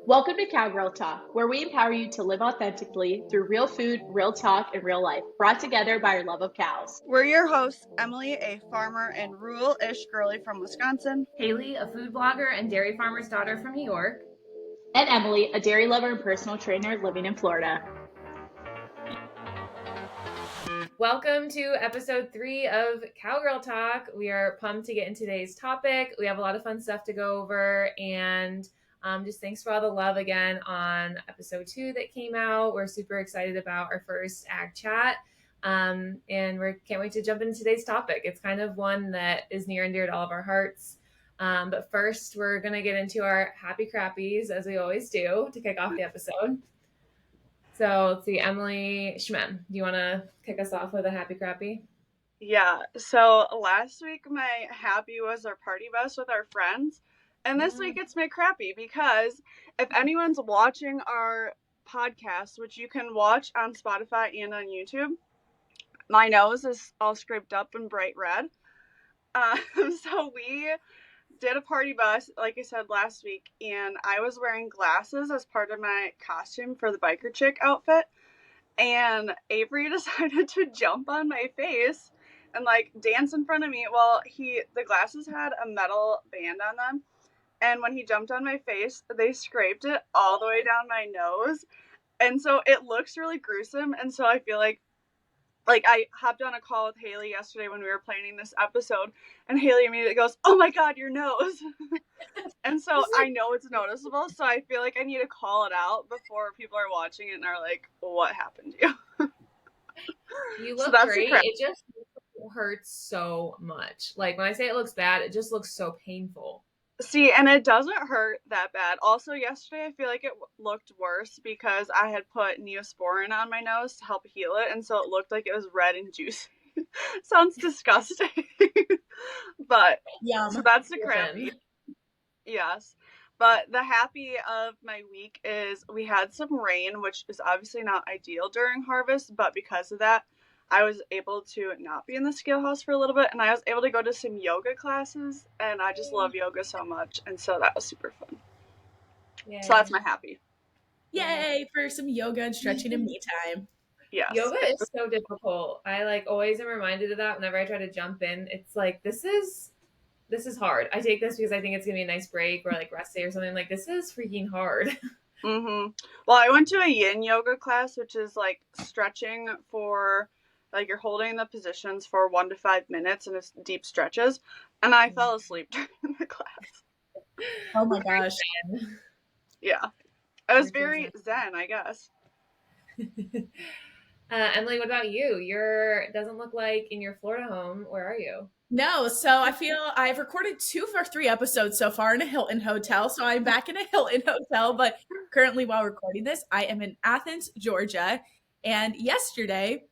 Welcome to Cowgirl Talk, where we empower you to live authentically through real food, real talk, and real life, brought together by our love of cows. We're your hosts, Emily, a farmer and rural-ish girly from Wisconsin. Haley, a food blogger and dairy farmer's daughter from New York. And Emily, a dairy lover and personal trainer living in Florida. Welcome to episode 3 of Cowgirl Talk. We are pumped to get into today's topic. We have a lot of fun stuff to go over, and just thanks for all the love again on episode 2 that came out. We're super excited about our first ag chat, and we can't wait to jump into today's topic. It's kind of one that is near and dear to all of our hearts. But first, we're going to get into our happy crappies, as we always do, to kick off the episode. So let's see, Emily Schmem, do you want to kick us off with a happy crappy? Yeah, so last week my happy was our party bus with our friends, and this week it's my crappy, because if anyone's watching our podcast, which you can watch on Spotify and on YouTube, my nose is all scraped up and bright red. So we did a party bus, like I said last week, and I was wearing glasses as part of my costume for the biker chick outfit, and Avery decided to jump on my face and like dance in front of me. Well, the glasses had a metal band on them, and when he jumped on my face, they scraped it all the way down my nose, and so it looks really gruesome. And so I feel like I hopped on a call with Haley yesterday when we were planning this episode, and Haley immediately goes, "Oh my God, your nose." And so I know it's noticeable, so I feel like I need to call it out before people are watching it and are like, "What happened to you?" You look so great. It just hurts so much. Like when I say it looks bad, it just looks so painful. See, and it doesn't hurt that bad. Also, yesterday I feel like it looked worse because I had put Neosporin on my nose to help heal it, and so it looked like it was red and juicy. Sounds disgusting. But yeah, so that's the crappy. Yes. But the happy of my week is we had some rain, which is obviously not ideal during harvest, but because of that, I was able to not be in the scale house for a little bit, and I was able to go to some yoga classes, and I just love yoga so much, and so that was super fun. Yay. So that's my happy. Yay for some yoga and stretching and me time. Yes. Yoga is so difficult. I always am reminded of that whenever I try to jump in. It's like, this is hard. I take this because I think it's gonna be a nice break or like rest day or something. Like, this is freaking hard. Mm-hmm. Well, I went to a yin yoga class, which is like stretching for, like, you're holding the positions for 1 to 5 minutes and it's deep stretches, and I fell asleep during the class. Oh my gosh. Yeah. It was very zen, I guess. Emily, what about you? Doesn't look like in your Florida home. Where are you? No, so I feel I've recorded 2 or 3 episodes so far in a Hilton hotel, so I'm back in a Hilton hotel, but currently while recording this, I am in Athens, Georgia, and yesterday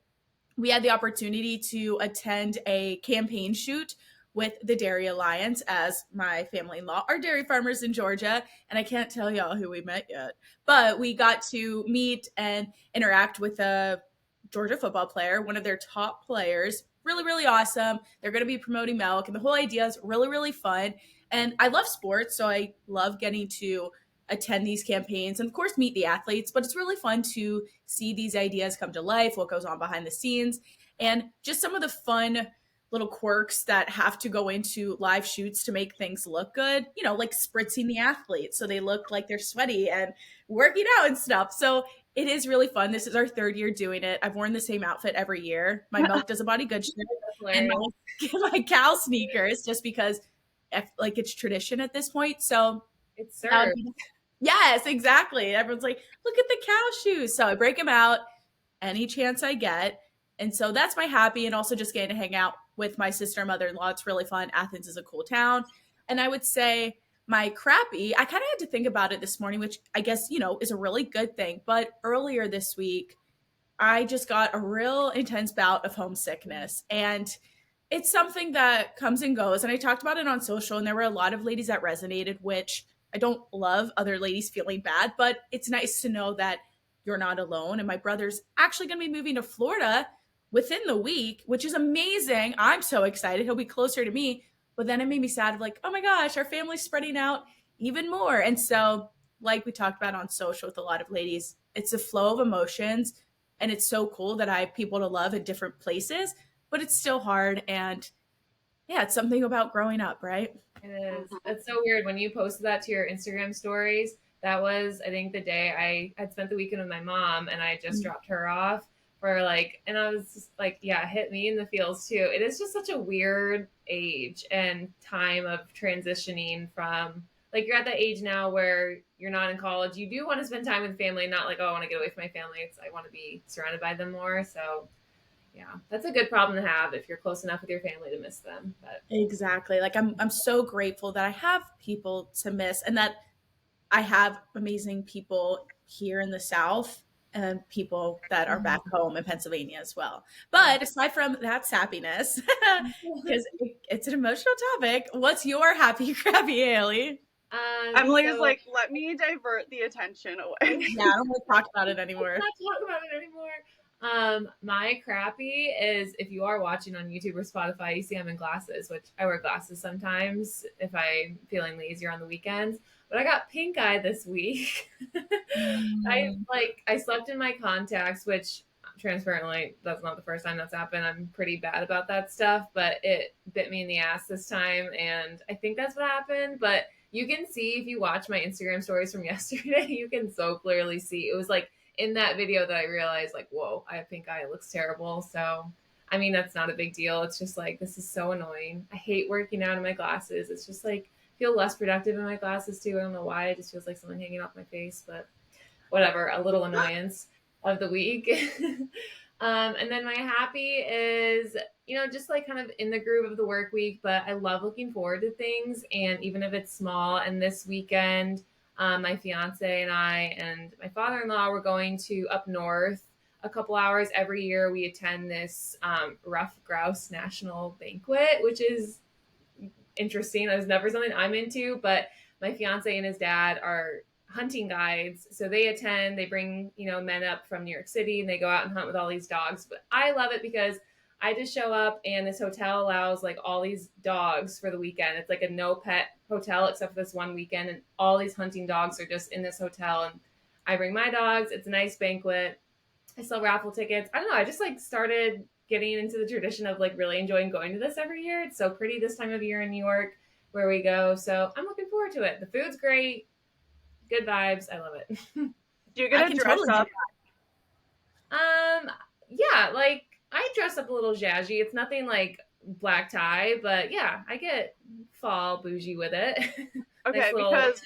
we had the opportunity to attend a campaign shoot with the Dairy Alliance, as my family-in-law are dairy farmers in Georgia, and I can't tell y'all who we met yet, but we got to meet and interact with a Georgia football player, one of their top players. Really, really awesome. They're going to be promoting milk, and the whole idea is really, really fun. And I love sports, so I love getting to attend these campaigns and, of course, meet the athletes. But it's really fun to see these ideas come to life, what goes on behind the scenes, and just some of the fun little quirks that have to go into live shoots to make things look good, you know, like spritzing the athletes so they look like they're sweaty and working out and stuff. So it is really fun. This is our 3rd year doing it. I've worn the same outfit every year. My Milk Does a Body Good shirt and my cow sneakers, just because like it's tradition at this point. So it's served. Yes, exactly. Everyone's like, look at the cow shoes. So I break them out any chance I get. And so that's my happy, and also just getting to hang out with my sister and mother-in-law. It's really fun. Athens is a cool town. And I would say my crappy, I kind of had to think about it this morning, which I guess, you know, is a really good thing. But earlier this week, I just got a real intense bout of homesickness. And it's something that comes and goes. And I talked about it on social, and there were a lot of ladies that resonated, which I don't love other ladies feeling bad, but it's nice to know that you're not alone. And my brother's actually going to be moving to Florida within the week, which is amazing. I'm so excited. He'll be closer to me. But then it made me sad of like, oh my gosh, our family's spreading out even more. And so like we talked about on social with a lot of ladies, it's a flow of emotions, and it's so cool that I have people to love in different places, but it's still hard. And yeah, it's something about growing up, right? It is. It's so weird when you posted that to your Instagram stories. That was, I think, the day I had spent the weekend with my mom, and I just dropped her off for like, and I was just like, yeah, it hit me in the feels too. It is just such a weird age and time of transitioning from, like, you're at that age now where you're not in college. You do want to spend time with family, not like, oh, I want to get away from my family. It's, I want to be surrounded by them more. So yeah, that's a good problem to have if you're close enough with your family to miss them. But Exactly. Like I'm so grateful that I have people to miss, and that I have amazing people here in the South and people that are back home in Pennsylvania as well. But aside from that sappiness, because it's an emotional topic, what's your happy crappy, Haley? Emily's like, let me divert the attention away. Yeah, I don't want to talk about it anymore. Let's not talk about it anymore. My crappy is, if you are watching on YouTube or Spotify, you see I'm in glasses, which I wear glasses sometimes if I'm feeling lazier on the weekends. But I got pink eye this week. I slept in my contacts, which transparently that's not the first time that's happened. I'm pretty bad about that stuff, but it bit me in the ass this time, and I think that's what happened. But you can see, if you watch my Instagram stories from yesterday, you can so clearly see. It was like in that video that I realized, like, whoa, I have pink eye. It looks terrible. So, I mean, that's not a big deal. It's just like, this is so annoying. I hate working out in my glasses. It's just like, feel less productive in my glasses too. I don't know why. It just feels like something hanging off my face, but whatever, a little annoyance of the week. And then my happy is, just like kind of in the groove of the work week, but I love looking forward to things. And even if it's small, and this weekend, my fiance and I and my father-in-law were going to up north a couple hours. Every year we attend this Rough Grouse National Banquet, which is interesting. It was never something I'm into, but my fiance and his dad are hunting guides. So they attend, they bring, men up from New York City, and they go out and hunt with all these dogs. But I love it because I just show up, and this hotel allows like all these dogs for the weekend. It's like a no pet hotel except for this one weekend, and all these hunting dogs are just in this hotel. And I bring my dogs. It's a nice banquet. I sell raffle tickets. I don't know. I just like started getting into the tradition of like really enjoying going to this every year. It's so pretty this time of year in New York where we go. So I'm looking forward to it. The food's great. Good vibes. I love it. Do you get to dress up? Yeah, like I dress up a little jazzy. It's nothing like black tie, but yeah, I get fall bougie with it. Okay, nice because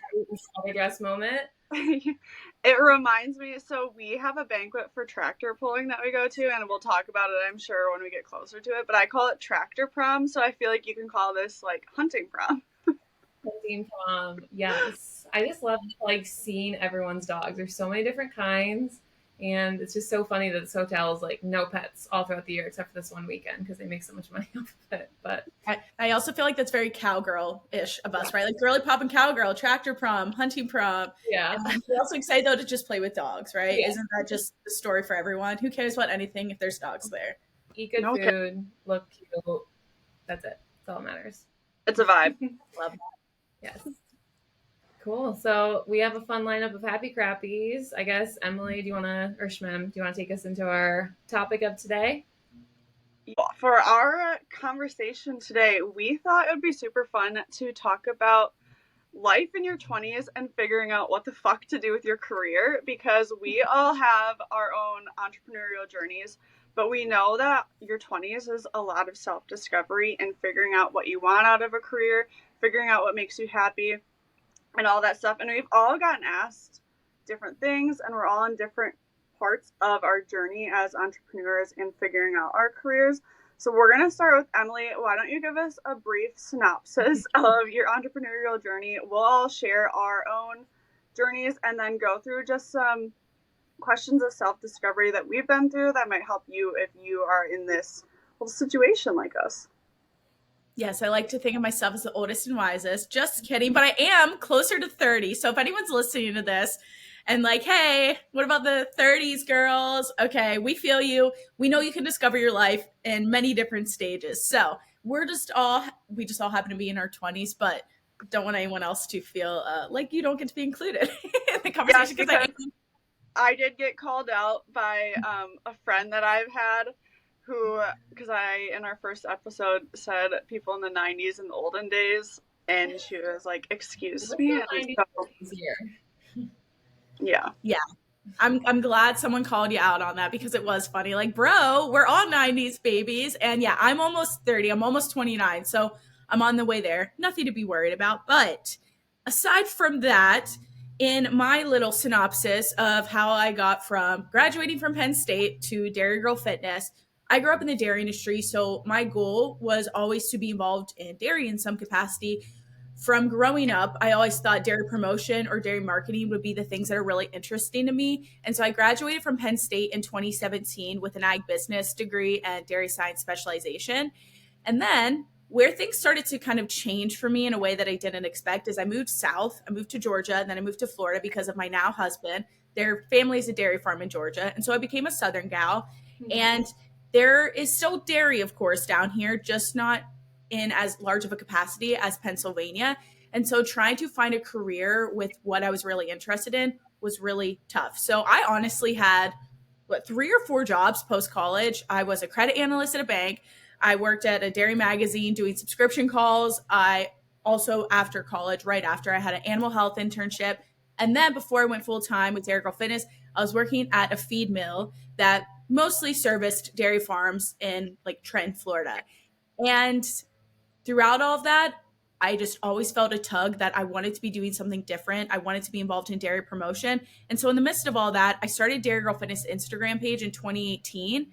dress moment. It reminds me, so we have a banquet for tractor pulling that we go to, and we'll talk about it, I'm sure, when we get closer to it, but I call it tractor prom, so I feel like you can call this like hunting prom. Hunting prom, yes. I just love like seeing everyone's dogs. There's so many different kinds, and it's just so funny that this hotel is like no pets all throughout the year except for this one weekend because they make so much money off of it. But I also feel like that's very cowgirl-ish of us, right? Like girly pop and cowgirl, tractor prom, hunting prom. Yeah. And we're also excited though to just play with dogs, right? Yeah. Isn't that just the story for everyone? Who cares about anything if there's dogs there? Eat good food, look cute. That's it. That's all that matters. It's a vibe. Love that. Yes. Cool. So we have a fun lineup of happy crappies. I guess, Emily, or Shmem, do you want to take us into our topic of today? For our conversation today, we thought it would be super fun to talk about life in your 20s and figuring out what the fuck to do with your career, because we all have our own entrepreneurial journeys, but we know that your 20s is a lot of self-discovery and figuring out what you want out of a career, figuring out what makes you happy, and all that stuff. And we've all gotten asked different things, and we're all in different parts of our journey as entrepreneurs in figuring out our careers. So we're going to start with Emily. Why don't you give us a brief synopsis of your entrepreneurial journey? We'll all share our own journeys and then go through just some questions of self-discovery that we've been through that might help you if you are in this whole situation like us. Yes, I like to think of myself as the oldest and wisest. Just kidding, but I am closer to 30. So if anyone's listening to this and like, hey, what about the 30s girls? Okay, we feel you. We know you can discover your life in many different stages. So we just all happen to be in our 20s, but don't want anyone else to feel like you don't get to be included. the conversation because I did get called out by a friend that I've had who, because I, in our first episode, said people in the 90s and the olden days, and she was like, excuse me. Yeah. Yeah. I'm glad someone called you out on that because it was funny. Like, bro, we're all 90s babies. And yeah, I'm almost 30. I'm almost 29. So I'm on the way there. Nothing to be worried about. But aside from that, in my little synopsis of how I got from graduating from Penn State to Dairy Girl Fitness, I grew up in the dairy industry. So my goal was always to be involved in dairy in some capacity. From growing up, I always thought dairy promotion or dairy marketing would be the things that are really interesting to me. And so I graduated from Penn State in 2017 with an ag business degree and dairy science specialization. And then where things started to kind of change for me in a way that I didn't expect is I moved south. I moved to Georgia, and then I moved to Florida because of my now husband. Their family is a dairy farm in Georgia. And so I became a Southern gal. Mm-hmm. And there is still dairy, of course, down here, just not in as large of a capacity as Pennsylvania. And so trying to find a career with what I was really interested in was really tough. So I honestly had 3 or 4 jobs post-college. I was a credit analyst at a bank. I worked at a dairy magazine doing subscription calls. I also, after college, right after, I had an animal health internship. And then before I went full-time with Dairy Girl Fitness, I was working at a feed mill that mostly serviced dairy farms in like Trenton, Florida. And throughout all of that, I just always felt a tug that I wanted to be doing something different. I wanted to be involved in dairy promotion. And so in the midst of all that, I started Dairy Girl Fitness Instagram page in 2018.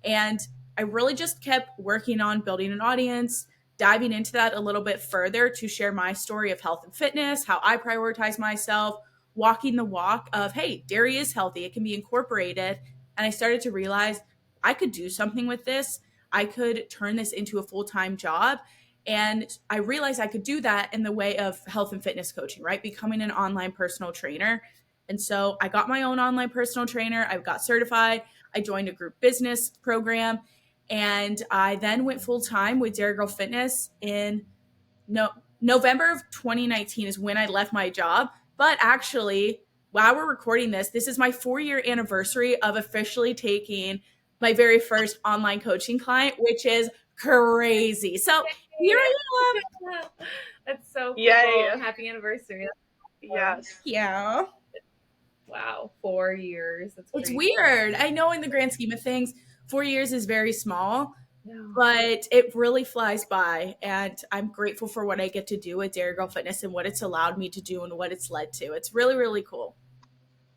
And I really just kept working on building an audience, diving into that a little bit further to share my story of health and fitness, how I prioritize myself, walking the walk of, hey, dairy is healthy. It can be incorporated. And I started to realize I could do something with this. I could turn this into a full-time job. And I realized I could do that in the way of health and fitness coaching, right? Becoming an online personal trainer. And so I got my own online personal trainer. I got certified. I joined a group business program. And I then went full-time with Dairy Girl Fitness in November of 2019 is when I left my job. But actually, while we're recording this, this is my 4-year anniversary of officially taking my very first online coaching client, which is crazy. So here I am. That's so cool. Yay. Happy anniversary. Yes. Yeah. Wow. 4 years. That's it's weird. I know in the grand scheme of things, 4 years is very small, no. But it really flies by. And I'm grateful for what I get to do at Dairy Girl Fitness and what it's allowed me to do and what it's led to. It's really, really cool.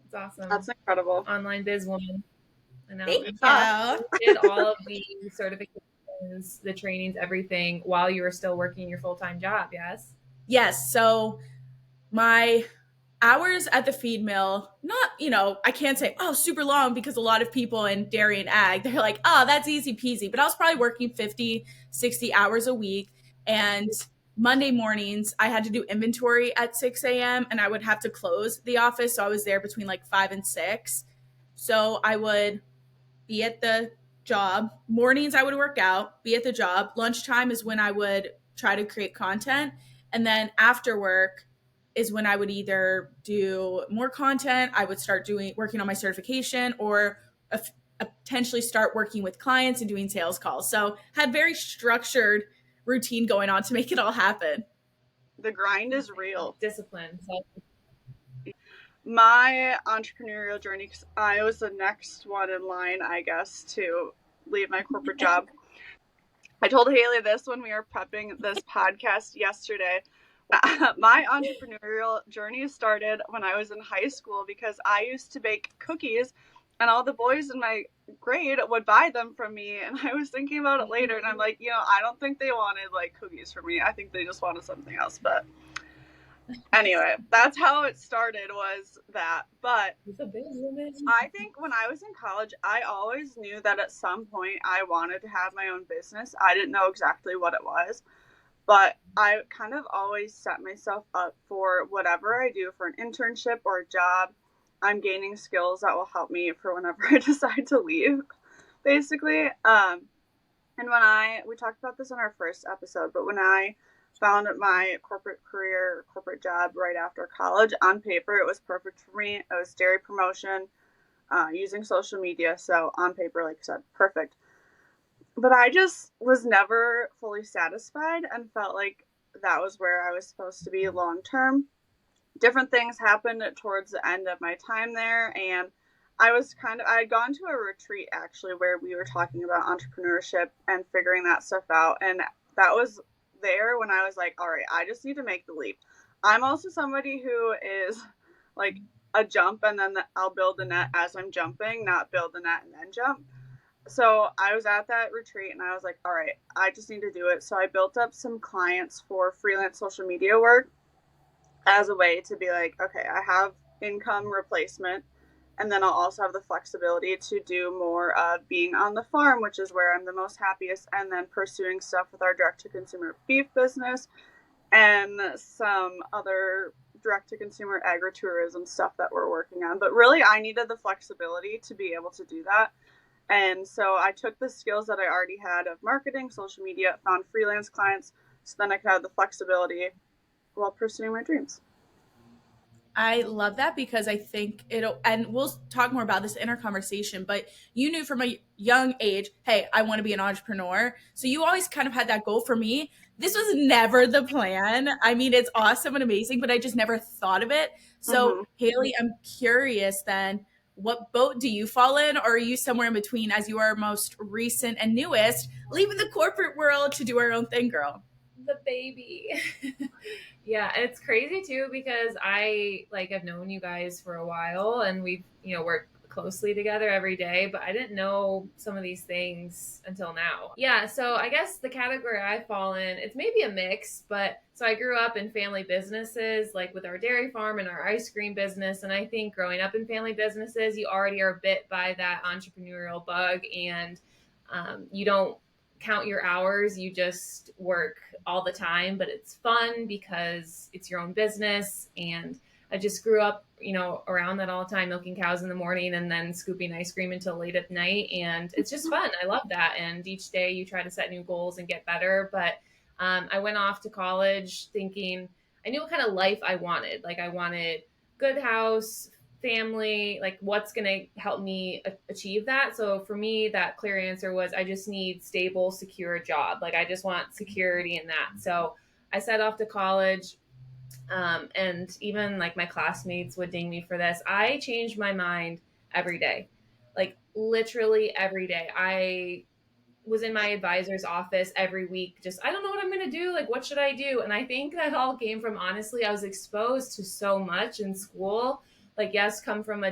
It's awesome. That's incredible. Online biz woman. I know. Thank you. You did all of the certifications, the trainings, everything while you were still working your full-time job, yes? Yes. So my hours at the feed mill, not, I can't say, super long because a lot of people in dairy and ag, they're like, that's easy peasy. But I was probably working 50, 60 hours a week. And Monday mornings, I had to do inventory at 6 a.m. and I would have to close the office. So I was there between like 5 and 6. So I would be at the job. Mornings I would work out, be at the job. Lunchtime is when I would try to create content. And then after work is when I would either do more content, I would start working on my certification, or potentially start working with clients and doing sales calls. So had very structured routine going on to make it all happen. The grind is real. Discipline. My entrepreneurial journey, because I was the next one in line, I guess, to leave my corporate job. I told Haley this when we were prepping this podcast yesterday. My entrepreneurial journey started when I was in high school because I used to bake cookies and all the boys in my grade would buy them from me. And I was thinking about it later and I'm like, I don't think they wanted like cookies from me. I think they just wanted something else. But anyway, that's how it started, was that. But I think when I was in college, I always knew that at some point I wanted to have my own business. I didn't know exactly what it was, but I kind of always set myself up for whatever I do for an internship or a job. I'm gaining skills that will help me for whenever I decide to leave, basically. And we talked about this in our first episode, but when I found my corporate job right after college. On paper, it was perfect for me. It was dairy promotion, using social media. So on paper, like I said, perfect. But I just was never fully satisfied and felt like that was where I was supposed to be long term. Different things happened towards the end of my time there, and I had gone to a retreat actually where we were talking about entrepreneurship and figuring that stuff out, and that was there when I was like, all right, I just need to make the leap. I'm also somebody who is like a jump and then I'll build the net as I'm jumping, not build the net and then jump. So I was at that retreat and I was like, all right, I just need to do it. So I built up some clients for freelance social media work as a way to be like, okay, I have income replacement. And then I'll also have the flexibility to do more of being on the farm, which is where I'm the most happiest, and then pursuing stuff with our direct to consumer beef business and some other direct to consumer agritourism stuff that we're working on. But really, I needed the flexibility to be able to do that. And so I took the skills that I already had of marketing, social media, found freelance clients, so then I could have the flexibility while pursuing my dreams. I love that because I think it'll, and we'll talk more about this in our conversation, but you knew from a young age, hey, I want to be an entrepreneur. So you always kind of had that goal. For me, this was never the plan. I mean, it's awesome and amazing, but I just never thought of it. So Haley, I'm curious then, what boat do you fall in? Or are you somewhere in between as you are most recent and newest, leaving the corporate world to do our own thing, girl? The baby. Yeah, it's crazy too because I've known you guys for a while and we've, worked closely together every day, but I didn't know some of these things until now. Yeah, so I guess the category I fall in, it's maybe a mix, but so I grew up in family businesses, like with our dairy farm and our ice cream business. And I think growing up in family businesses, you already are bit by that entrepreneurial bug, and you don't count your hours, you just work all the time, but it's fun because it's your own business. And I just grew up, around that all the time, milking cows in the morning and then scooping ice cream until late at night. And it's just fun. I love that. And each day you try to set new goals and get better. But I went off to college thinking I knew what kind of life I wanted. Like I wanted good house, family, like what's going to help me achieve that. So for me, that clear answer was I just need stable, secure job. Like I just want security in that. So I set off to college. And even like my classmates would ding me for this. I changed my mind every day, like literally every day. I was in my advisor's office every week. Just, I don't know what I'm going to do. Like, what should I do? And I think that all came from, honestly, I was exposed to so much in school. Like, yes, come from a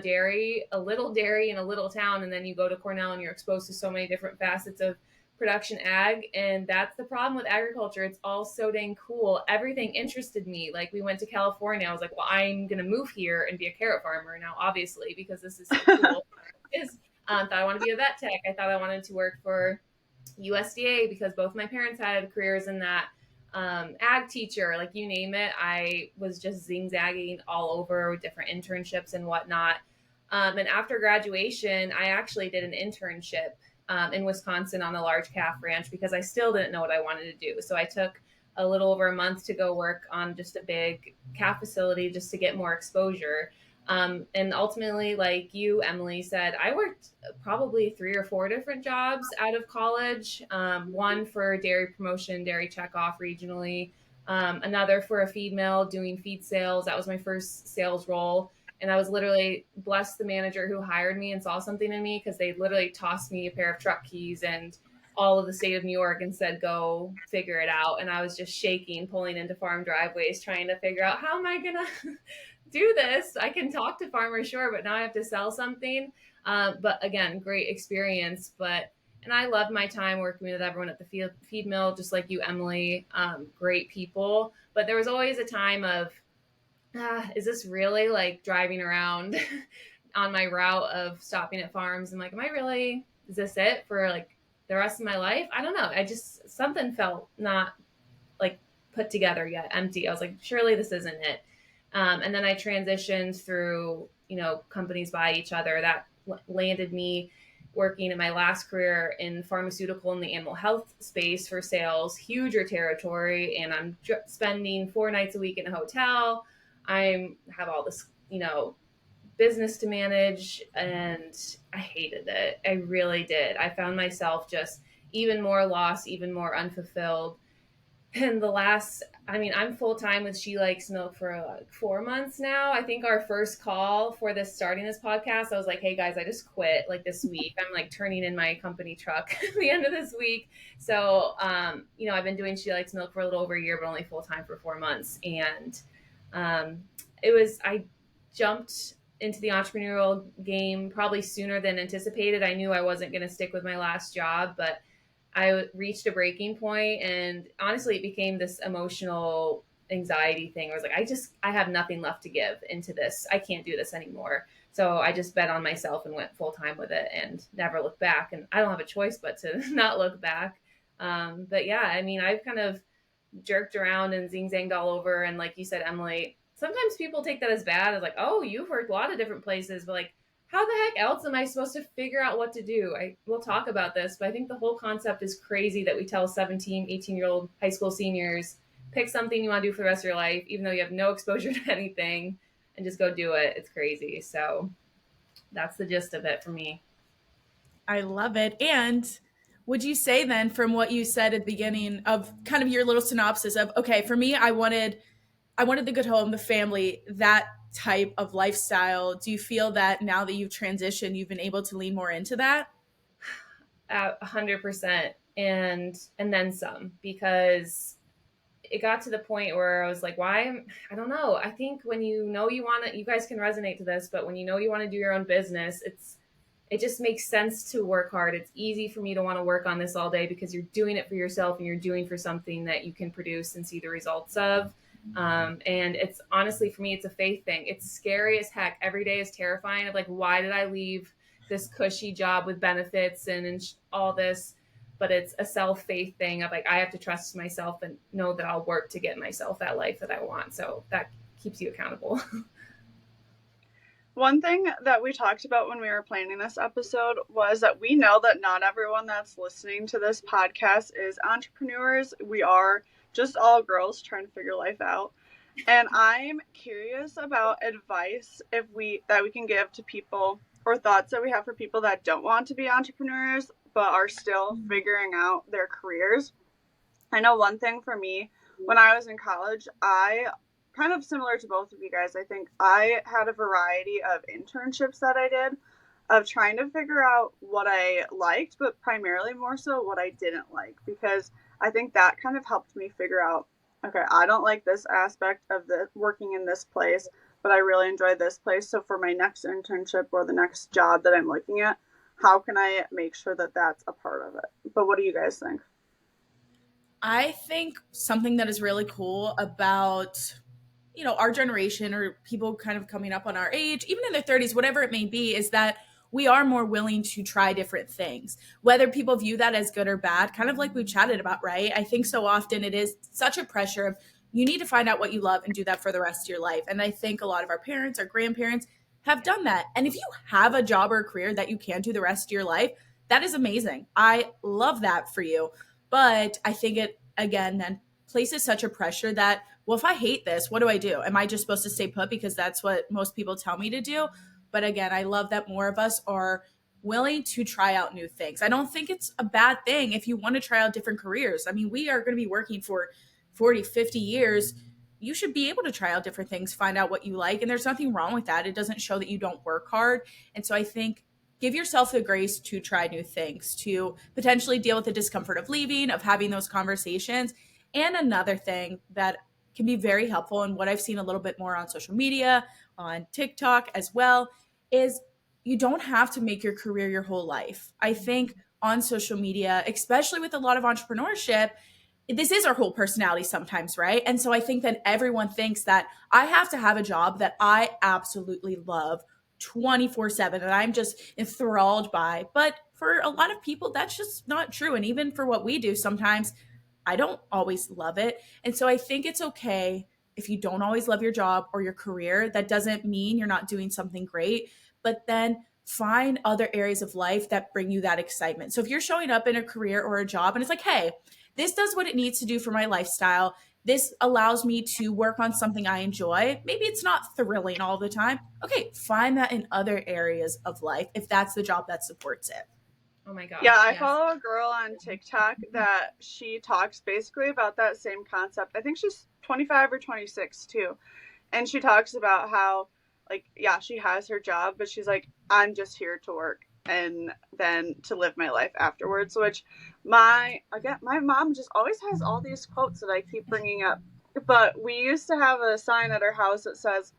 little dairy in a little town. And then you go to Cornell and you're exposed to so many different facets of production ag. And that's the problem with agriculture. It's all so dang cool. Everything interested me. Like we went to California. I was like, well, I'm going to move here and be a carrot farmer now, obviously, because this is so cool. Thought I wanted to be a vet tech. I thought I wanted to work for USDA because both my parents had careers in that. Ag teacher, like you name it. I was just zigzagging all over with different internships and whatnot. And after graduation, I actually did an internship in Wisconsin on a large calf ranch because I still didn't know what I wanted to do. So I took a little over a month to go work on just a big calf facility just to get more exposure. And ultimately, like you, Emily, said, I worked probably 3 or 4 different jobs out of college. One for dairy promotion, dairy checkoff regionally. Another for a feed mill doing feed sales. That was my first sales role. And I was literally blessed the manager who hired me and saw something in me because they literally tossed me a pair of truck keys and all of the state of New York and said, go figure it out. And I was just shaking, pulling into farm driveways, trying to figure out how am I going to do this? I can talk to farmers, sure, but now I have to sell something. But again, great experience. And I loved my time working with everyone at the feed mill, just like you, Emily, great people. But there was always a time of, is this really like driving around on my route of stopping at farms? I'm like, is this it for like the rest of my life? I don't know. Something felt not like put together yet, empty. I was like, surely this isn't it. And then I transitioned through, companies by each other that landed me working in my last career in pharmaceutical and the animal health space for sales, huger territory, and I'm spending 4 nights a week in a hotel. I have all this, business to manage, and I hated it. I really did. I found myself just even more lost, even more unfulfilled. And I'm full time with She Likes Milk for like 4 months now. I think our first call for starting this podcast, I was like, hey guys, I just quit like this week. I'm like turning in my company truck at the end of this week. So, I've been doing She Likes Milk for a little over a year, but only full time for 4 months. And I jumped into the entrepreneurial game probably sooner than anticipated. I knew I wasn't going to stick with my last job, but I reached a breaking point, and honestly, it became this emotional anxiety thing. I was like, I have nothing left to give into this. I can't do this anymore. So I just bet on myself and went full time with it and never looked back. And I don't have a choice but to not look back. But yeah, I've kind of jerked around and zing-zanged all over. And like you said, Emily, sometimes people take that as bad, as like, oh, you've worked a lot of different places, but like, how the heck else am I supposed to figure out what to do? We'll talk about this, but I think the whole concept is crazy that we tell 17, 18-year-old high school seniors, pick something you want to do for the rest of your life, even though you have no exposure to anything, and just go do it. It's crazy. So that's the gist of it for me. I love it. And would you say then, from what you said at the beginning of kind of your little synopsis of, okay, for me, I wanted the good home, the family, that type of lifestyle. Do you feel that now that you've transitioned, you've been able to lean more into that? 100%, and then some, because it got to the point where I was like, why? I don't know. I think when you want to, you guys can resonate to this, but when you want to do your own business, it just makes sense to work hard. It's easy for me to want to work on this all day because you're doing it for yourself and you're doing for something that you can produce and see the results of. And it's honestly, for me, it's a faith thing. It's scary as heck. Every day is terrifying of like, why did I leave this cushy job with benefits and all this? But it's a self-faith thing of like, I have to trust myself and know that I'll work to get myself that life that I want. So that keeps you accountable. One thing that we talked about when we were planning this episode was that we know that not everyone that's listening to this podcast is entrepreneurs. We are just all girls trying to figure life out. And I'm curious about advice that we can give to people, or thoughts that we have for people that don't want to be entrepreneurs but are still figuring out their careers. I know one thing for me, when I was in college, I kind of similar to both of you guys, I think I had a variety of internships that I did of trying to figure out what I liked, but primarily more so what I didn't like, because I think that kind of helped me figure out, okay, I don't like this aspect of the working in this place, but I really enjoy this place. So for my next internship or the next job that I'm looking at, how can I make sure that that's a part of it? But what do you guys think? I think something that is really cool about, our generation or people kind of coming up on our age, even in their 30s, whatever it may be, is that we are more willing to try different things, whether people view that as good or bad, kind of like we chatted about, right? I think so often it is such a pressure of you need to find out what you love and do that for the rest of your life. And I think a lot of our parents, our grandparents have done that. And if you have a job or a career that you can do the rest of your life, that is amazing. I love that for you. But I think it, again, then places such a pressure that, well, if I hate this, what do I do? Am I just supposed to stay put because that's what most people tell me to do? But again, I love that more of us are willing to try out new things. I don't think it's a bad thing if you want to try out different careers. I mean, we are going to be working for 40, 50 years. You should be able to try out different things, find out what you like. And there's nothing wrong with that. It doesn't show that you don't work hard. And so I think give yourself the grace to try new things, to potentially deal with the discomfort of leaving, of having those conversations. And another thing that can be very helpful, and what I've seen a little bit more on social media, on TikTok as well, is you don't have to make your career your whole life. I think on social media, especially with a lot of entrepreneurship, this is our whole personality sometimes, right? And so I think that everyone thinks that I have to have a job that I absolutely love 24/7 and I'm just enthralled by. But for a lot of people, that's just not true. And even for what we do, sometimes I don't always love it. And so I think it's okay if you don't always love your job or your career. That doesn't mean you're not doing something great, but then find other areas of life that bring you that excitement. So if you're showing up in a career or a job and it's like, hey, this does what it needs to do for my lifestyle, this allows me to work on something I enjoy. Maybe it's not thrilling all the time. Okay, find that in other areas of life if that's the job that supports it. Oh my gosh. Yeah, I yes. follow a girl on TikTok that she talks basically about that same concept. I think she's 25 or 26 too. And she talks about how, like, yeah, she has her job, but she's like, I'm just here to work and then to live my life afterwards. Which my mom just always has all these quotes that I keep bringing up. But we used to have a sign at our house that says,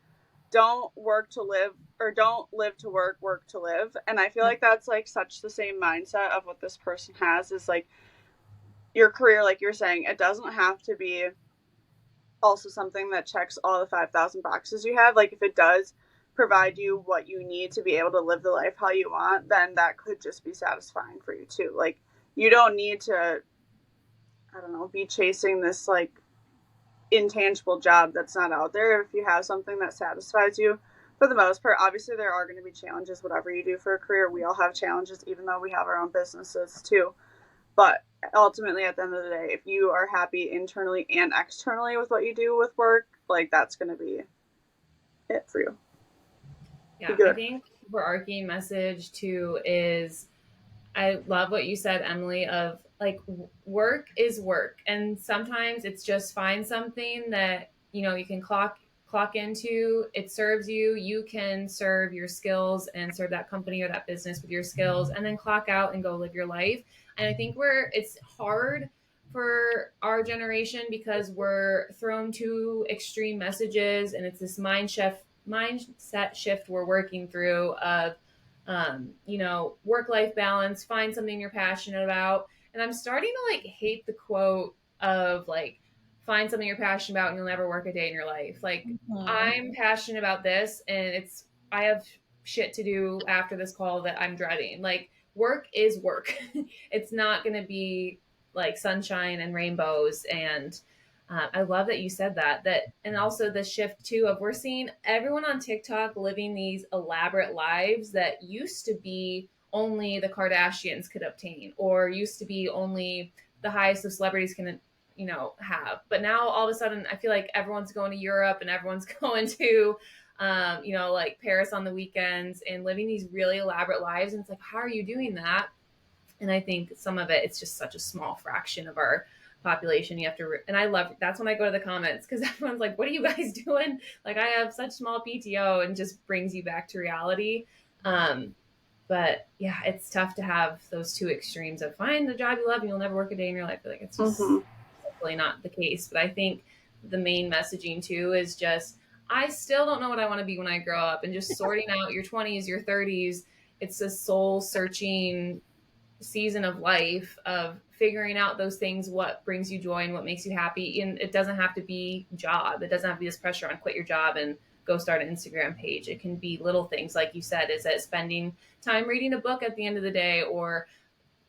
don't work to live, or don't live to work, work to live. And I feel like that's like such the same mindset of what this person has, is like your career, like you're saying, it doesn't have to be also something that checks all the 5,000 boxes you have. Like if it does provide you what you need to be able to live the life how you want, then that could just be satisfying for you too. Like you don't need to, I don't know, be chasing this like intangible job that's not out there. If you have something that satisfies you, for the most part, obviously there are going to be challenges, whatever you do for a career. We all have challenges, even though we have our own businesses too. But ultimately, at the end of the day, if you are happy internally and externally with what you do with work, like that's going to be it for you. Yeah, I think overarching message too is, I love what you said, Emily, of like work is work. And sometimes it's just find something that, you know, you can clock into, it serves you, you can serve your skills and serve that company or that business with your skills, and then clock out and go live your life. And I think it's hard for our generation because we're thrown to extreme messages, and it's this mindset shift we're working through of you know, work-life balance, find something you're passionate about. And I'm starting to like hate the quote of like, find something you're passionate about and you'll never work a day in your life. Like I'm passionate about this and I have shit to do after this call that I'm dreading. Like work is work. It's not going to be like sunshine and rainbows. And I love that you said that, and also the shift too of we're seeing everyone on TikTok living these elaborate lives that used to be only the Kardashians could obtain, or used to be only the highest of celebrities can, you know, have. But now all of a sudden, I feel like everyone's going to Europe and everyone's going to, you know, like Paris on the weekends and living these really elaborate lives. And it's like, how are you doing that? And I think some of it's just such a small fraction of our population. You have to, and I love, that's when I go to the comments because everyone's like, what are you guys doing? Like I have such small PTO, and just brings you back to reality. But yeah, it's tough to have those two extremes of find the job you love and you'll never work a day in your life. Like it's just hopefully not the case. But I think the main messaging too is just, I still don't know what I want to be when I grow up, and just sorting out your 20s, your 30s. It's a soul searching season of life of figuring out those things, what brings you joy and what makes you happy. And it doesn't have to be job. It doesn't have to be this pressure on quit your job and go start an Instagram page. It can be little things, like you said, is it spending time reading a book at the end of the day, or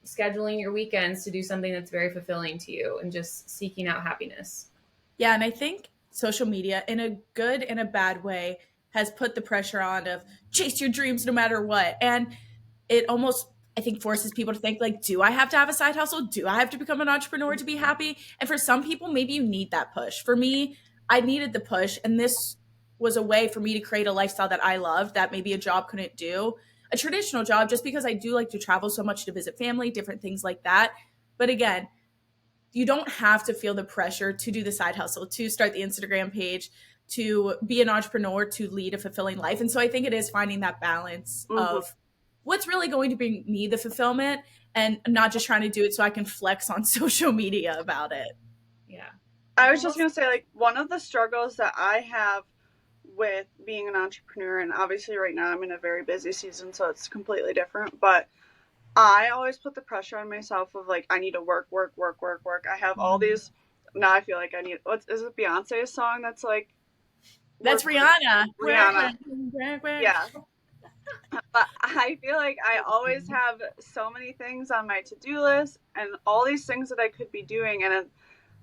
scheduling your weekends to do something that's very fulfilling to you, and just seeking out happiness. Yeah, and I think social media, in a good and a bad way, has put the pressure on of chase your dreams no matter what. And it almost, I think, forces people to think like, do I have to have a side hustle? Do I have to become an entrepreneur to be happy? And for some people, maybe you need that push. For me, I needed the push. And this was a way for me to create a lifestyle that I loved, that maybe a job couldn't do. A traditional job, just because I do like to travel so much to visit family, different things like that. But again, you don't have to feel the pressure to do the side hustle, to start the Instagram page, to be an entrepreneur, to lead a fulfilling life. And so I think it is finding that balance of what's really going to bring me the fulfillment, and not just trying to do it so I can flex on social media about it. Yeah. I was just going to say, like, one of the struggles that I have with being an entrepreneur, and obviously right now I'm in a very busy season, so it's completely different, but I always put the pressure on myself of like, I need to work. I have all these, now I feel like I need, is it Beyonce's song that's like, that's Rihanna. Yeah. But I feel like I always have so many things on my to-do list and all these things that I could be doing. And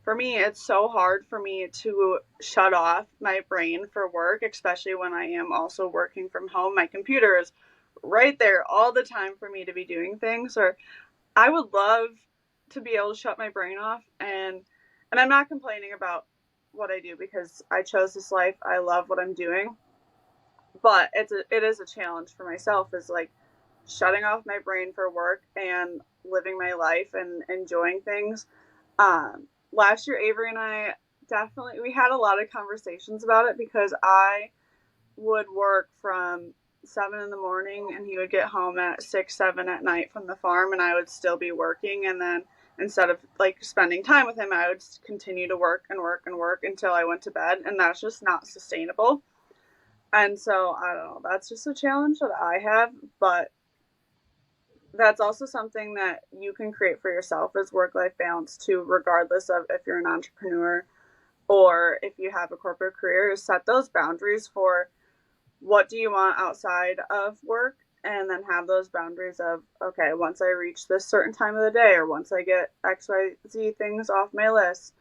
for me, it's so hard for me to shut off my brain for work, especially when I am also working from home. My computer is right there all the time for me to be doing things. Or I would love to be able to shut my brain off, and I'm not complaining about what I do because I chose this life. I love what I'm doing, but it is a challenge for myself, is like shutting off my brain for work and living my life and enjoying things. Last year, Avery and I we had a lot of conversations about it, because I would work from 7 in the morning and he would get home at 6, 7 at night from the farm, and I would still be working. And then instead of like spending time with him, I would continue to work and work and work until I went to bed. And that's just not sustainable. And so I don't know, that's just a challenge that I have, but that's also something that you can create for yourself as work-life balance too, regardless of if you're an entrepreneur or if you have a corporate career. Is set those boundaries for what do you want outside of work, and then have those boundaries of, okay, once I reach this certain time of the day, or once I get XYZ things off my list,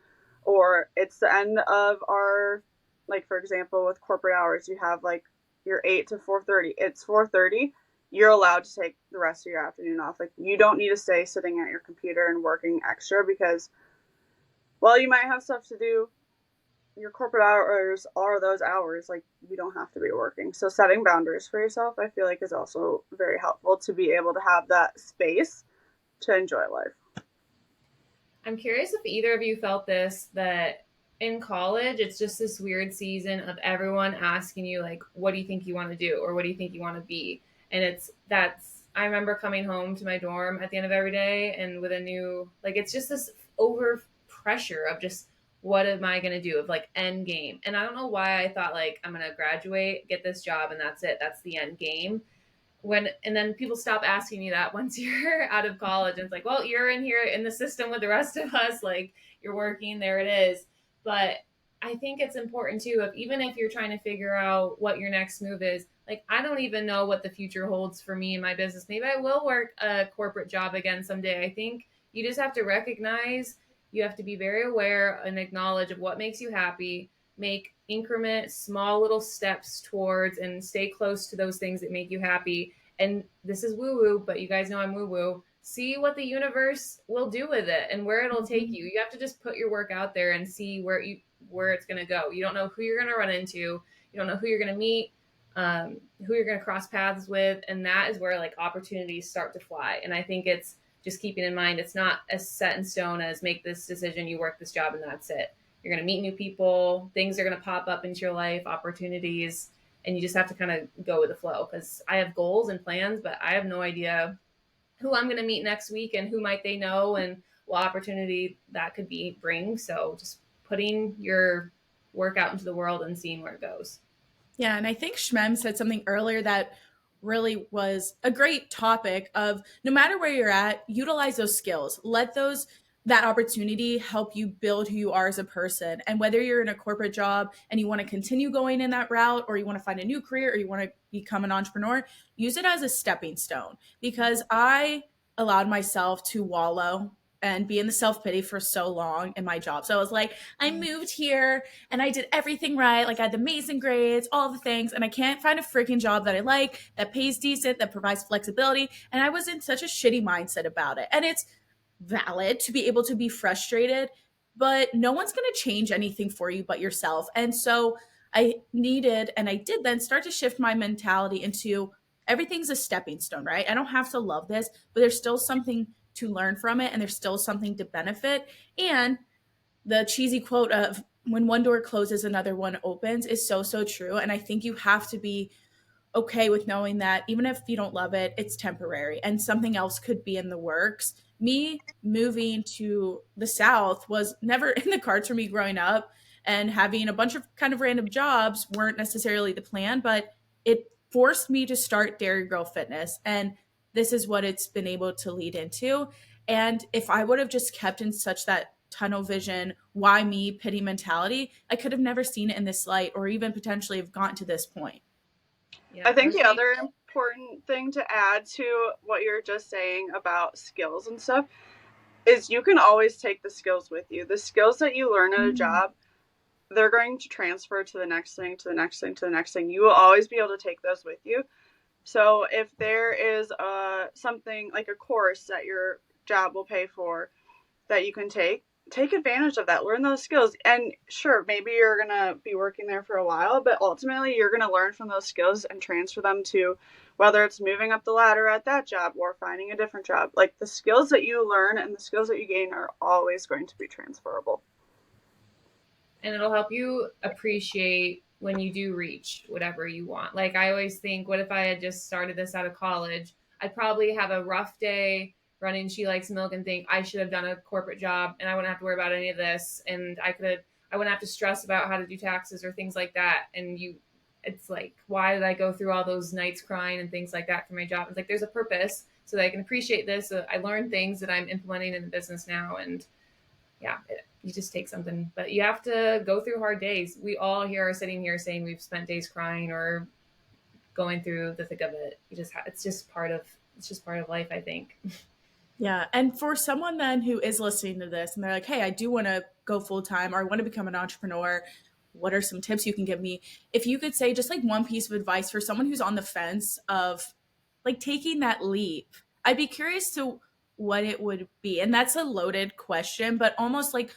or it's the end of our, like for example with corporate hours, you have like your 8 to 4:30. It's 4:30. You're allowed to take the rest of your afternoon off. Like, you don't need to stay sitting at your computer and working extra, because while you might have stuff to do, your corporate hours are those hours. Like, you don't have to be working. So setting boundaries for yourself, I feel like, is also very helpful to be able to have that space to enjoy life. I'm curious if either of you felt this, that in college, it's just this weird season of everyone asking you, like, what do you think you want to do? Or what do you think you want to be? And I remember coming home to my dorm at the end of every day, and with a new, like, it's just this over pressure of just, what am I going to do, of like end game. And I don't know why I thought like, I'm going to graduate, get this job, and that's it. That's the end game. And then people stop asking you that once you're out of college, and it's like, well, you're in here in the system with the rest of us. Like, you're working, there it is. But I think it's important too, even if you're trying to figure out what your next move is, like, I don't even know what the future holds for me and my business. Maybe I will work a corporate job again someday. I think you just have to recognize, you have to be very aware and acknowledge of what makes you happy, make increment, small little steps towards, and stay close to those things that make you happy. And this is woo-woo, but you guys know I'm woo-woo. See what the universe will do with it and where it'll take you. You have to just put your work out there and see where it's going to go. You don't know who you're going to run into. You don't know who you're going to meet, who you're going to cross paths with. And that is where like opportunities start to fly. And I think it's just keeping in mind, it's not as set in stone as make this decision, you work this job, and that's it. You're going to meet new people. Things are going to pop up into your life, opportunities, and you just have to kind of go with the flow. Because I have goals and plans, but I have no idea who I'm going to meet next week and who might they know and what opportunity that could bring. So just putting your work out into the world and seeing where it goes. Yeah, and I think Shmem said something earlier that really was a great topic of, no matter where you're at, utilize those skills. Let that opportunity help you build who you are as a person. And whether you're in a corporate job and you want to continue going in that route, or you want to find a new career, or you want to become an entrepreneur, use it as a stepping stone. Because I allowed myself to wallow and be in the self-pity for so long in my job. So I was like, I moved here and I did everything right. Like, I had amazing grades, all the things, and I can't find a freaking job that I like, that pays decent, that provides flexibility. And I was in such a shitty mindset about it. And it's valid to be able to be frustrated, but no one's going to change anything for you but yourself. And so I did then start to shift my mentality into, everything's a stepping stone, right? I don't have to love this, but there's still something to learn from it, and there's still something to benefit. And the cheesy quote of, when one door closes, another one opens, is so, so true. And I think you have to be okay with knowing that even if you don't love it, it's temporary and something else could be in the works. Me moving to the South was never in the cards for me growing up, and having a bunch of kind of random jobs weren't necessarily the plan, but it forced me to start Dairy Girl Fitness. And this is what it's been able to lead into. And if I would have just kept in such that tunnel vision, why me pity mentality, I could have never seen it in this light, or even potentially have gotten to this point. Yeah, I think the other important thing to add to what you're just saying about skills and stuff is, you can always take the skills with you. The skills that you learn at a job, they're going to transfer to the next thing, to the next thing, to the next thing. You will always be able to take those with you. So if there is something like a course that your job will pay for that you can take advantage of that, learn those skills. And sure, maybe you're going to be working there for a while, but ultimately you're going to learn from those skills and transfer them to whether it's moving up the ladder at that job or finding a different job. Like, the skills that you learn and the skills that you gain are always going to be transferable. And it'll help you appreciate when you do reach whatever you want. Like, I always think, what if I had just started this out of college? I'd probably have a rough day running She Likes Milk and think I should have done a corporate job and I wouldn't have to worry about any of this. And I wouldn't have to stress about how to do taxes or things like that. And it's like, why did I go through all those nights crying and things like that for my job? It's like, there's a purpose so that I can appreciate this. So I learned things that I'm implementing in the business now. And yeah, you just take something, but you have to go through hard days. We all here are sitting here saying we've spent days crying or going through the thick of it. It's just part of life, I think. Yeah. And for someone then who is listening to this and they're like, hey, I do want to go full time or I want to become an entrepreneur, what are some tips you can give me? If you could say just like one piece of advice for someone who's on the fence of like taking that leap, I'd be curious to what it would be. And that's a loaded question, but almost like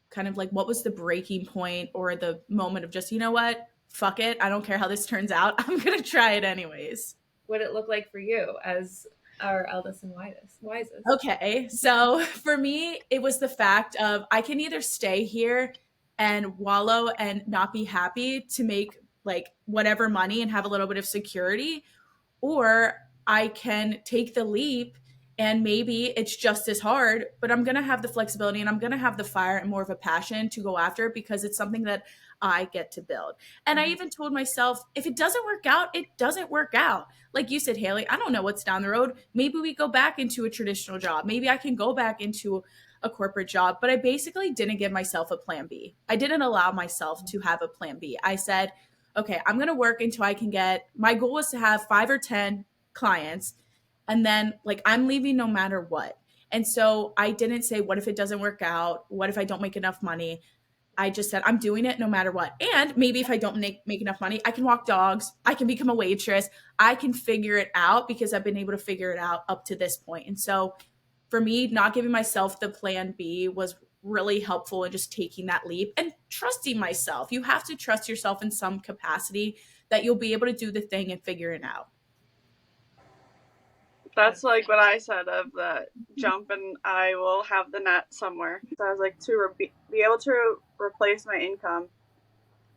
kind of like what was the breaking point or the moment of just, you know what, fuck it, I don't care how this turns out, I'm gonna try it anyways. What did it look like for you as our eldest and wisest? Okay, so for me it was the fact of I can either stay here and wallow and not be happy to make like whatever money and have a little bit of security, or I can take the leap and maybe it's just as hard, but I'm going to have the flexibility and I'm going to have the fire and more of a passion to go after it because it's something that I get to build. And I even told myself, if it doesn't work out, it doesn't work out. Like you said, Haley, I don't know what's down the road. Maybe we go back into a traditional job. Maybe I can go back into a corporate job, but I basically didn't give myself a plan B. I didn't allow myself to have a plan B. I said, okay, I'm going to work until I can my goal was to have 5 or 10 clients. And then like, I'm leaving no matter what. And so I didn't say, what if it doesn't work out? What if I don't make enough money? I just said, I'm doing it no matter what. And maybe if I don't make enough money, I can walk dogs. I can become a waitress. I can figure it out because I've been able to figure it out up to this point. And so for me, not giving myself the plan B was really helpful in just taking that leap and trusting myself. You have to trust yourself in some capacity that you'll be able to do the thing and figure it out. That's like what I said of the jump and I will have the net somewhere. So I was like, to be able to replace my income,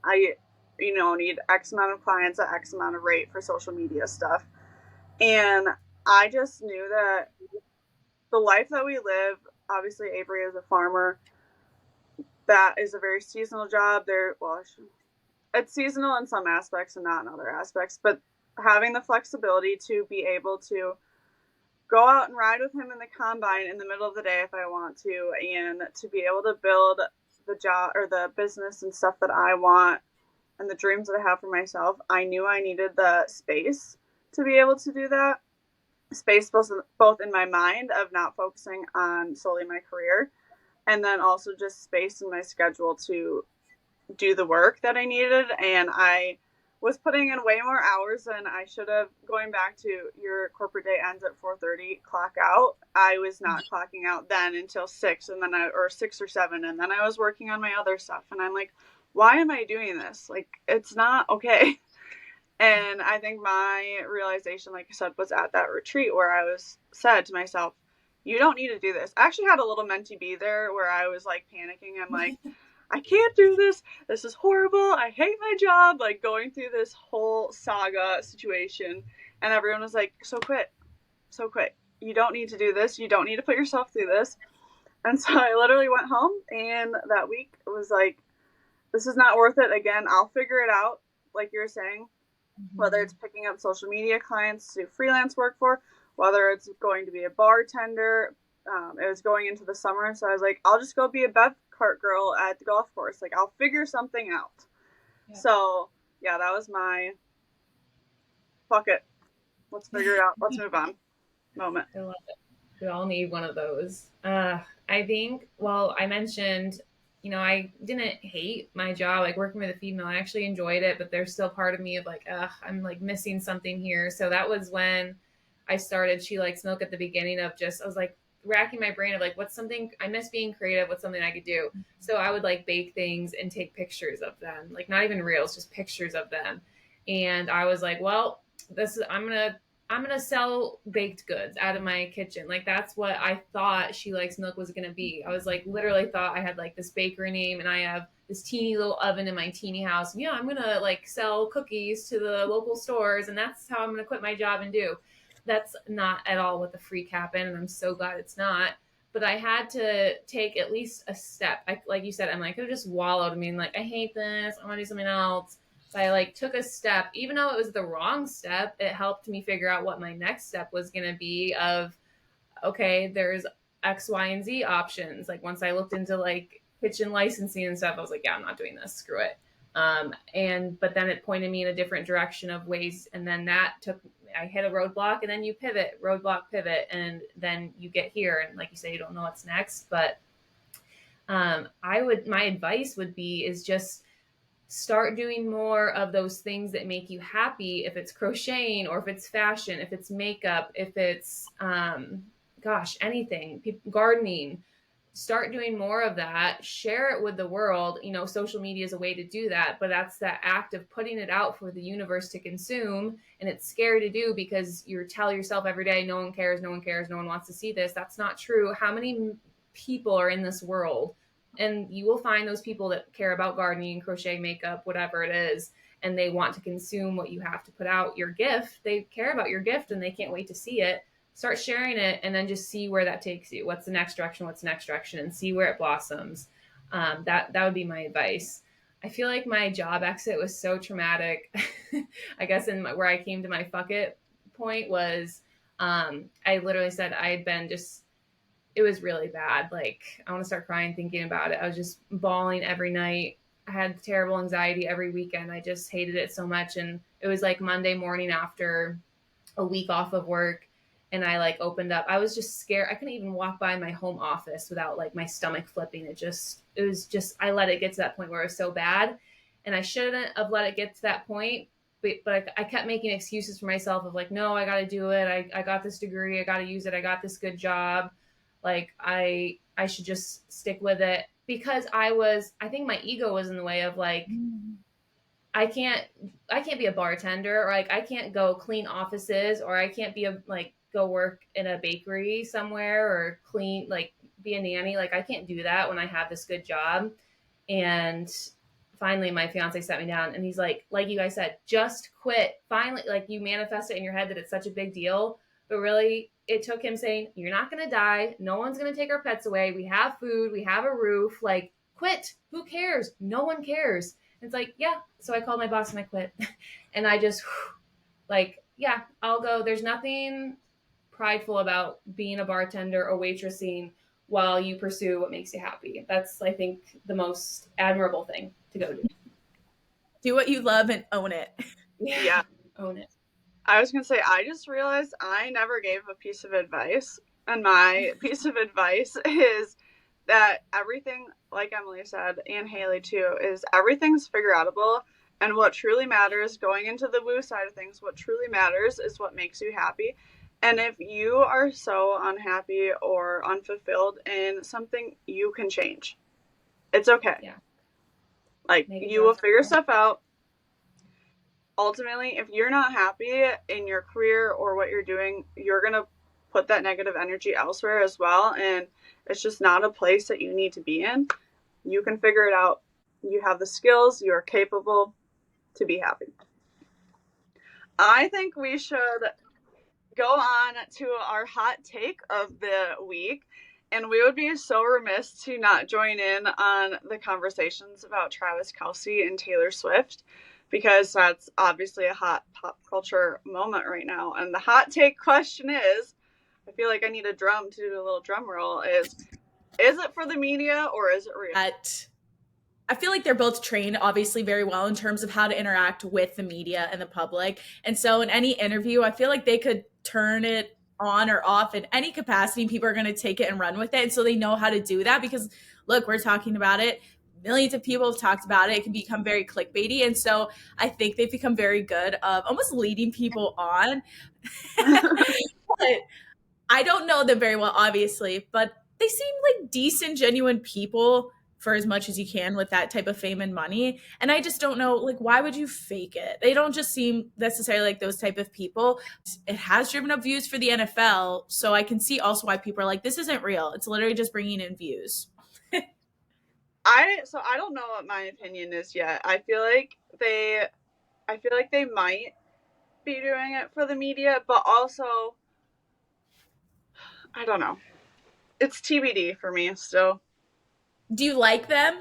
I, need X amount of clients at X amount of rate for social media stuff. And I just knew that the life that we live, obviously Avery is a farmer, that is a very seasonal job. It's seasonal in some aspects and not in other aspects, but having the flexibility to be able to go out and ride with him in the combine in the middle of the day if I want to, and to be able to build the job or the business and stuff that I want and the dreams that I have for myself, I knew I needed the space to be able to do that. Space both in my mind of not focusing on solely my career, and then also just space in my schedule to do the work that I needed. And I was putting in way more hours than I should have. Going back to your corporate day ends at 4:30, clock out. I was not clocking out then until 6 or 6 or 7. And then I was working on my other stuff. And I'm like, why am I doing this? Like, it's not okay. And I think my realization, like I said, was at that retreat where I said to myself, you don't need to do this. I actually had a little mentee be there where I was like panicking. I'm like, I can't do this. This is horrible. I hate my job. Like, going through this whole saga situation. And everyone was like, so quit. You don't need to do this. You don't need to put yourself through this. And so I literally went home, and that week was like, this is not worth it. Again, I'll figure it out. Like you were saying, whether it's picking up social media clients to do freelance work for, whether it's going to be a bartender. It was going into the summer. So I was like, I'll just go be a bev cart girl at the golf course. Like, I'll figure something out. Yeah. So yeah, that was my fuck it, let's figure it out, let's move on moment. I love it. We all need one of those. I think, I mentioned you know, I didn't hate my job, like working with a female. I actually enjoyed it, but there's still part of me of like, ugh, I'm like missing something here. So that was when I started She Likes Milk at the beginning of just, I was like racking my brain of like, what's something I miss being creative? What's something I could do? So I would like bake things and take pictures of them, like not even reels, just pictures of them. And I was like, well, I'm gonna sell baked goods out of my kitchen. Like that's what I thought She Likes Milk was gonna be. I was like literally thought I had like this bakery name and I have this teeny little oven in my teeny house. And, yeah, I'm gonna like sell cookies to the local stores, and that's how I'm gonna quit my job and do. That's not at all what the freak happened, and I'm so glad it's not. But I had to take at least a step. Like you said, I could have just wallowed. I mean, like I hate this. I want to do something else. So I like took a step, even though it was the wrong step, it helped me figure out what my next step was going to be of, okay, there's X, Y, and Z options. Like once I looked into like kitchen licensing and stuff, I was like, yeah, I'm not doing this. Screw it. But then it pointed me in a different direction of ways. And then I hit a roadblock and then you pivot, roadblock, pivot. And then you get here. And like you say, you don't know what's next, but my advice would be is just start doing more of those things that make you happy. If it's crocheting or if it's fashion, if it's makeup, if it's, anything, gardening, start doing more of that, share it with the world. You know, social media is a way to do that, but that's that act of putting it out for the universe to consume. And it's scary to do because you tell yourself every day, no one cares, no one cares, no one wants to see this. That's not true. How many people are in this world? And you will find those people that care about gardening, crochet, makeup, whatever it is, and they want to consume what you have to put out, your gift. They care about your gift and they can't wait to see it. Start sharing it and then just see where that takes you. What's the next direction? And see where it blossoms. That would be my advice. I feel like my job exit was so traumatic. I guess where I came to my fuck it point was I literally said I had been just, it was really bad. Like I want to start crying thinking about it. I was just bawling every night. I had terrible anxiety every weekend. I just hated it so much. And it was like Monday morning after a week off of work. And I like opened up. I was just scared. I couldn't even walk by my home office without like my stomach flipping. I let it get to that point where it was so bad. And I shouldn't have let it get to that point. But I kept making excuses for myself of like, no, I got to do it. I got this degree. I got to use it. I got this good job. Like I should just stick with it because I think my ego was in the way of like, I can't be a bartender, or like I can't go clean offices, or I can't go work in a bakery somewhere or clean, like be a nanny. Like I can't do that when I have this good job. And finally my fiance sat me down and he's like you guys said, just quit. Finally, like you manifest it in your head that it's such a big deal, but really it took him saying, you're not going to die. No one's going to take our pets away. We have food. We have a roof. Like quit. Who cares? No one cares. It's like, yeah. So I called my boss and I quit. And I just like, yeah, I'll go. There's nothing prideful about being a bartender or waitressing while you pursue what makes you happy. That's, I think, the most admirable thing to go do. Do what you love and own it. Yeah. Own it. I was going to say, I just realized I never gave a piece of advice. And my piece of advice is that everything, like Emily said, and Haley too, is everything's figure outable. And what truly matters, going into the woo side of things, what truly matters is what makes you happy. And if you are so unhappy or unfulfilled in something, you can change. It's okay. Yeah. Like, you will figure stuff out. Ultimately, if you're not happy in your career or what you're doing, you're going to put that negative energy elsewhere as well. And it's just not a place that you need to be in. You can figure it out. You have the skills. You're capable to be happy. I think we should go on to our hot take of the week. And we would be so remiss to not join in on the conversations about Travis Kelce and Taylor Swift, because that's obviously a hot pop culture moment right now. And the hot take question is, I feel like I need a drum to do a little drum roll, is it for the media or is it real? I feel like they're both trained obviously very well in terms of how to interact with the media and the public. And so in any interview, I feel like they could turn it on or off in any capacity, people are going to take it and run with it. And so they know how to do that because, look, we're talking about it. Millions of people have talked about it. It can become very clickbaity. And so I think they've become very good of almost leading people on. But I don't know them very well, obviously, but they seem like decent, genuine people for as much as you can with that type of fame and money. And I just don't know, like, why would you fake it? They don't just seem necessarily like those type of people. It has driven up views for the NFL. So I can see also why people are like, this isn't real. It's literally just bringing in views. I don't know what my opinion is yet. I feel like they might be doing it for the media, but also I don't know. It's TBD for me still. Do you like them?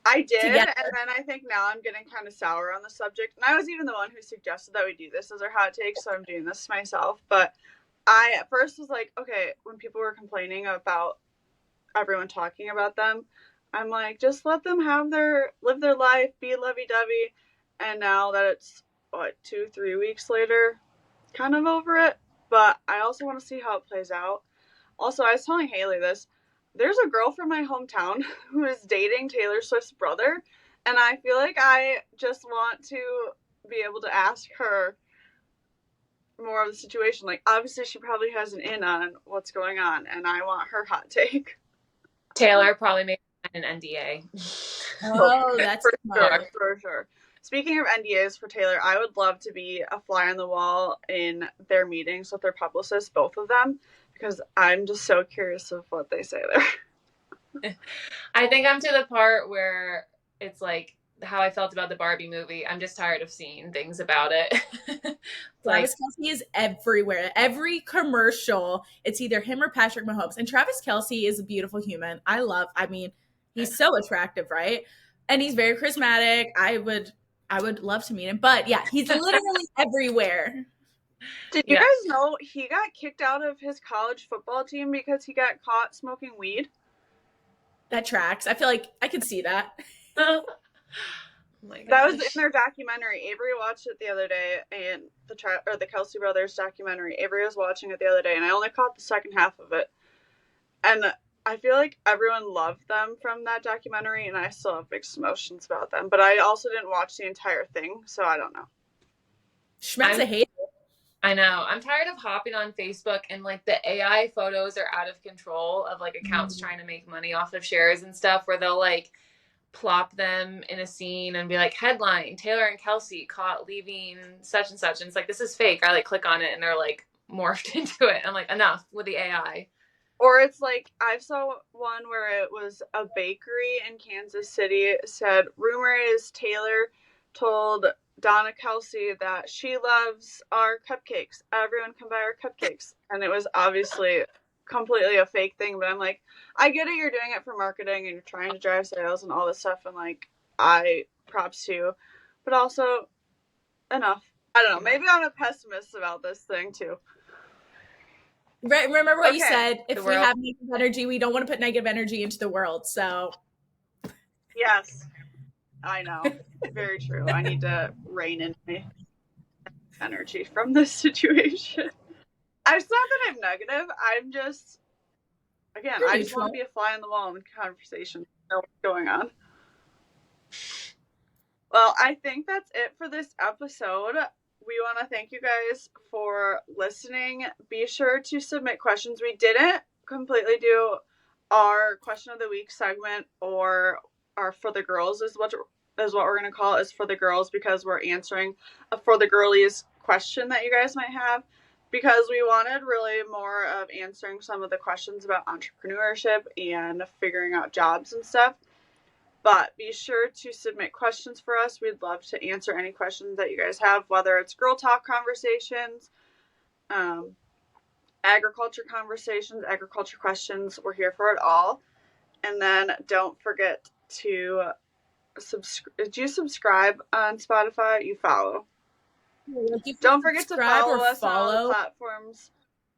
I did, Together. and then I think now I'm getting kind of sour on the subject. And I was even the one who suggested that we do this as our hot take, so I'm doing this myself. But I at first was like, okay, when people were complaining about everyone talking about them, I'm like, just let them live their life, be lovey-dovey. And now that it's 2-3 weeks later, kind of over it. But I also want to see how it plays out. Also, I was telling Haley this. There's a girl from my hometown who is dating Taylor Swift's brother, and I feel like I just want to be able to ask her more of the situation. Like, obviously, she probably has an in on what's going on, and I want her hot take. Taylor probably made an NDA. Oh, that's for sure. Speaking of NDAs for Taylor, I would love to be a fly on the wall in their meetings with their publicists, both of them, because I'm just so curious of what they say there. I think I'm to the part where it's like how I felt about the Barbie movie. I'm just tired of seeing things about it. Travis Kelce is everywhere. Every commercial, it's either him or Patrick Mahomes. And Travis Kelce is a beautiful human. He's so attractive, right? And he's very charismatic. I would love to meet him. But yeah, he's literally everywhere. Did you guys know he got kicked out of his college football team because he got caught smoking weed? That tracks. I feel like I could see that. Oh that was in their documentary. Avery watched it the other day, and the Kelce brothers documentary. Avery was watching it the other day, and I only caught the second half of it. And I feel like everyone loved them from that documentary, and I still have mixed emotions about them. But I also didn't watch the entire thing, so I don't know. Schmeck's a hater. I know. I'm tired of hopping on Facebook and like the AI photos are out of control of like accounts trying to make money off of shares and stuff where they'll like plop them in a scene and be like, headline, Taylor and Kelce caught leaving such and such. And it's like, this is fake. I like click on it and they're like morphed into it. I'm like, enough with the AI. Or it's like, I saw one where it was a bakery in Kansas City said, rumor is Taylor told Donna Kelce that she loves our cupcakes. Everyone can buy our cupcakes. And it was obviously completely a fake thing, but I'm like, I get it, you're doing it for marketing and you're trying to drive sales and all this stuff, and like, I props to you. But also, enough. I don't know, maybe I'm a pessimist about this thing too. Remember what you said, if we have negative energy, we don't want to put negative energy into the world, so. Yes, I know. Very true. I need to rein in my energy from this situation. It's not that I'm negative. I'm just, again, I just want to be a fly on the wall in conversation. Know what's going on. Well, I think that's it for this episode. We want to thank you guys for listening. Be sure to submit questions. We didn't completely do our question of the week segment, or our For the Girls is what we're going to call it, is For the Girls, because we're answering a For the Girlies question that you guys might have, because we wanted really more of answering some of the questions about entrepreneurship and figuring out jobs and stuff. But be sure to submit questions for us. We'd love to answer any questions that you guys have, whether it's girl talk conversations, agriculture conversations, agriculture questions. We're here for it all. And then don't forget to do you subscribe on Spotify? You follow. Don't forget to follow us on all the platforms.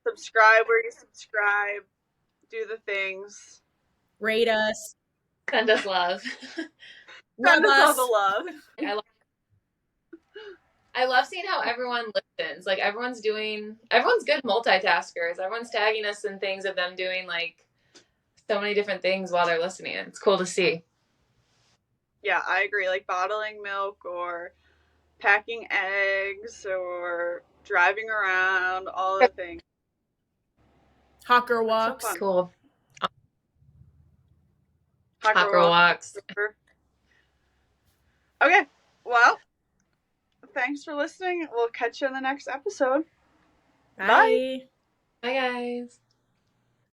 Subscribe where you subscribe. Do the things. Rate us. Send us love. Send us all the love. I love I love seeing how everyone listens. Like everyone's good multitaskers. Everyone's tagging us in things of them doing like so many different things while they're listening. It's cool to see. Yeah, I agree. Like bottling milk or packing eggs or driving around, all the things. Hot girl walks. So Cool. Hot girl walks. Okay, well, thanks for listening. We'll catch you in the next episode. Bye. Bye, guys.